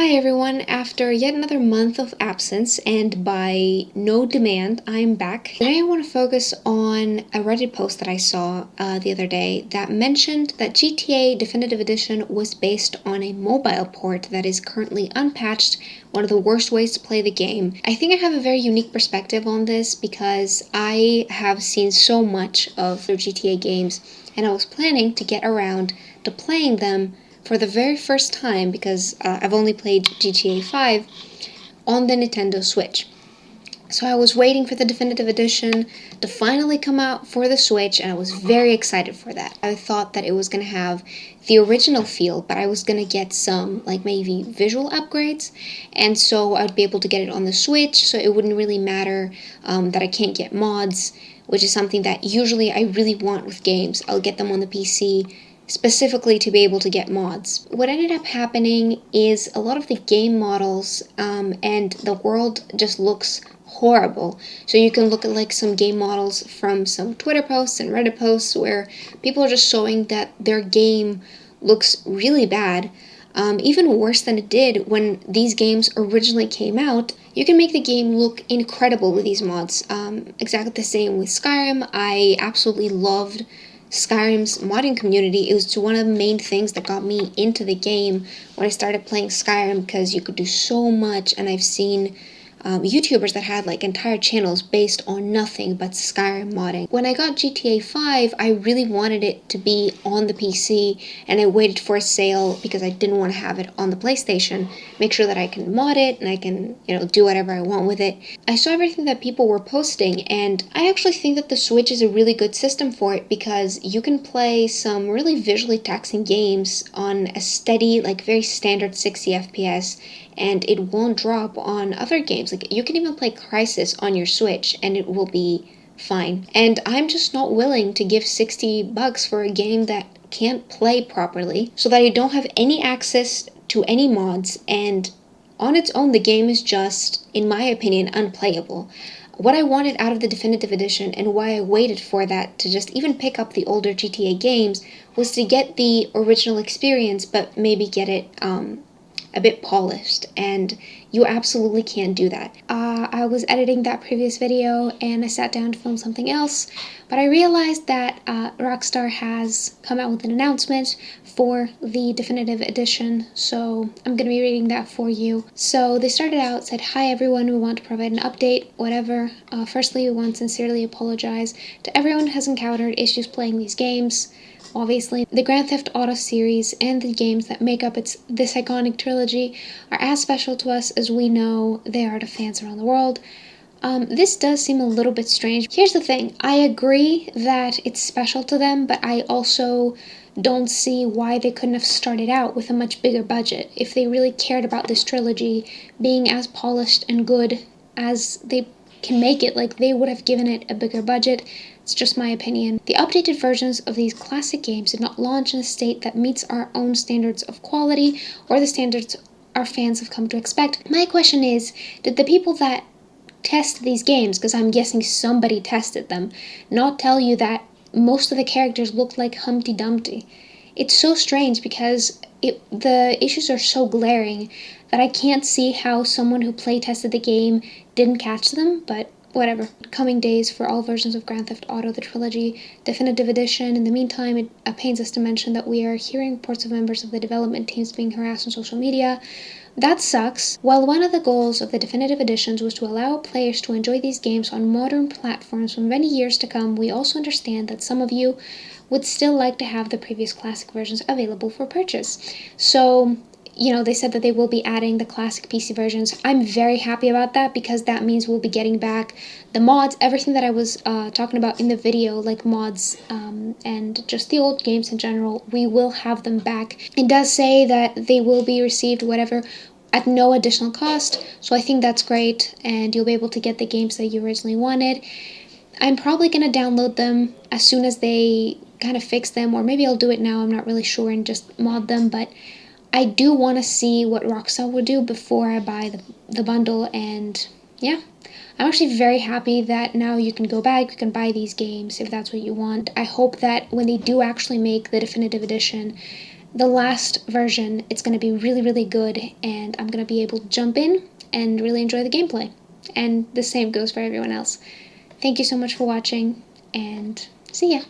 Hi everyone, after yet another month of absence and by no demand, I'm back. Today I want to focus on a Reddit post that I saw the other day that mentioned that GTA Definitive Edition was based on a mobile port that is currently unpatched, one of the worst ways to play the game. I think I have a very unique perspective on this because I have seen so much of the GTA games and I was planning to get around to playing them for the very first time because I've only played GTA 5 on the Nintendo Switch. So I was waiting for the Definitive Edition to finally come out for the Switch, and I was very excited for that. I thought that it was going to have the original feel, but I was going to get some, like, maybe visual upgrades, and so I'd be able to get it on the Switch, so it wouldn't really matter that I can't get mods, which is something that usually I really want with games. I'll get them on the PC, specifically to be able to get mods. What ended up happening is a lot of the game models and the world just looks horrible. So you can look at like some game models from some Twitter posts and Reddit posts where people are just showing that their game looks really bad. Even worse than it did when these games originally came out. You can make the game look incredible with these mods. Exactly the same with Skyrim. I absolutely loved Skyrim's modding community. It was one of the main things that got me into the game when I started playing Skyrim because you could do so much, and I've seen YouTubers that had like entire channels based on nothing but Skyrim modding. When I got GTA 5, I really wanted it to be on the PC, and I waited for a sale because I didn't want to have it on the PlayStation. Make sure that I can mod it and I can, do whatever I want with it. I saw everything that people were posting, and I actually think that the Switch is a really good system for it because you can play some really visually taxing games on a steady, like very standard 60 FPS, and it won't drop on other games. Like, you can even play Crisis on your Switch and it will be fine. And I'm just not willing to give $60 for a game that can't play properly, so that I don't have any access to any mods, and on its own the game is just, in my opinion, unplayable. What I wanted out of the Definitive Edition and why I waited for that to just even pick up the older GTA games was to get the original experience, but maybe get it a bit polished, and you absolutely can't do that. I was editing that previous video and I sat down to film something else, but I realized that Rockstar has come out with an announcement for the Definitive Edition, so I'm going to be reading that for you. So they started out, said, "Hi everyone, we want to provide an update, whatever. Firstly, we want to sincerely apologize to everyone who has encountered issues playing these games. Obviously, the Grand Theft Auto series and the games that make up this iconic trilogy are as special to us as we know they are to fans around the world." This does seem a little bit strange. Here's the thing, I agree that it's special to them, but I also don't see why they couldn't have started out with a much bigger budget. If they really cared about this trilogy being as polished and good as they can make it, like, they would have given it a bigger budget. It's just my opinion. The updated versions of these classic games did not launch in a state that meets our own standards of quality or the standards our fans have come to expect. My question is, did the people that test these games, because I'm guessing somebody tested them, not tell you that most of the characters look like Humpty Dumpty? It's so strange because the issues are so glaring that I can't see how someone who play tested the game didn't catch them, but whatever. Coming days for all versions of Grand Theft Auto, the trilogy, Definitive Edition. In the meantime, it pains us to mention that we are hearing reports of members of the development teams being harassed on social media. That sucks. While one of the goals of the Definitive Editions was to allow players to enjoy these games on modern platforms for many years to come, we also understand that some of you would still like to have the previous classic versions available for purchase. So, they said that they will be adding the classic PC versions. I'm very happy about that because that means we'll be getting back the mods, everything that I was talking about in the video, like mods and just the old games in general. We will have them back. It does say that they will be received, whatever, at no additional cost, so I think that's great, and you'll be able to get the games that you originally wanted. I'm probably going to download them as soon as they kind of fix them, or maybe I'll do it now, I'm not really sure, and just mod them, but I do want to see what Rockstar will do before I buy the bundle, and yeah. I'm actually very happy that now you can go back, you can buy these games if that's what you want. I hope that when they do actually make the Definitive Edition, the last version, it's going to be really, really good, and I'm going to be able to jump in and really enjoy the gameplay. And the same goes for everyone else. Thank you so much for watching, and see ya!